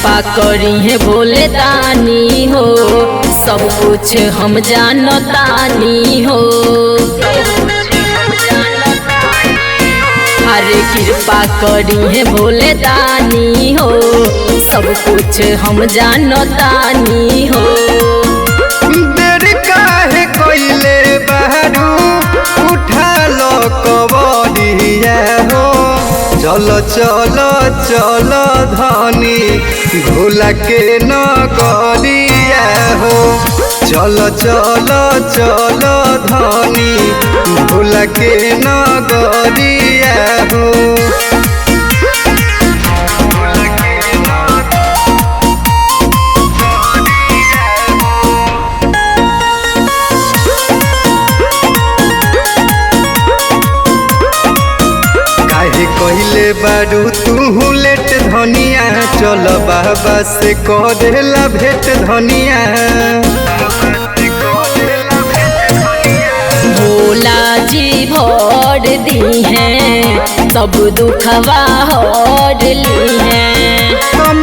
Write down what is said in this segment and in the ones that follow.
कृपा करी है भोले दानी हो, सब कुछ हम जानतानी हो। अरे कृपा करी है भोले दानी हो, सब कुछ हम जानतानी हो। देर काहे कइले बारू, उठा लो कबरिया हो। चलो चलो चलो धनी भोला के नगरिया हो। चलो चलो चलो धनी भोला के नगरिया हो। कहले बारू तू लेट धनिया, चल बाबा से करेला भेट धनिया। भोला जी भर दी है, सब दुखवा हर ली है।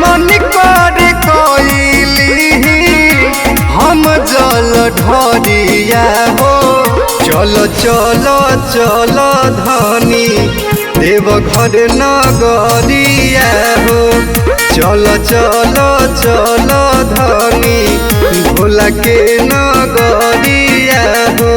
मन कर कइली हम जल ढरिया हो। चलो चलो चलो धनी देवघर नगरिया हो। चलो चलो चलो धनी भोला के नगरिया हो।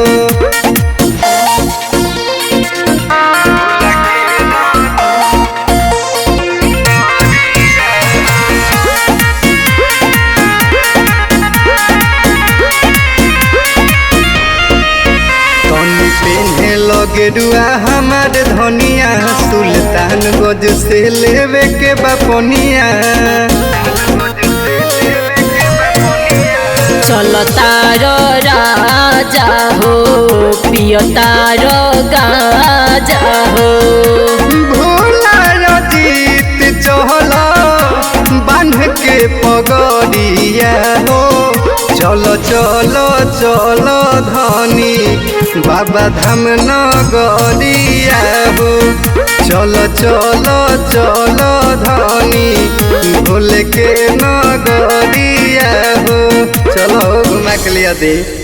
पेन्हे लगे रुआ हमार धनिया, सुल्तान गज से लेवे के बपनिया। चल तार राजा हो, पिय तार गाजा हो। भोला जीत चहल बांध के पगड़िया हो। चलो चलो चलो धनी बाबा धाम नगरिया हो। चलो चलो चलो धनी भोले के नगरिया हो। चलो घुमा के लिया दे।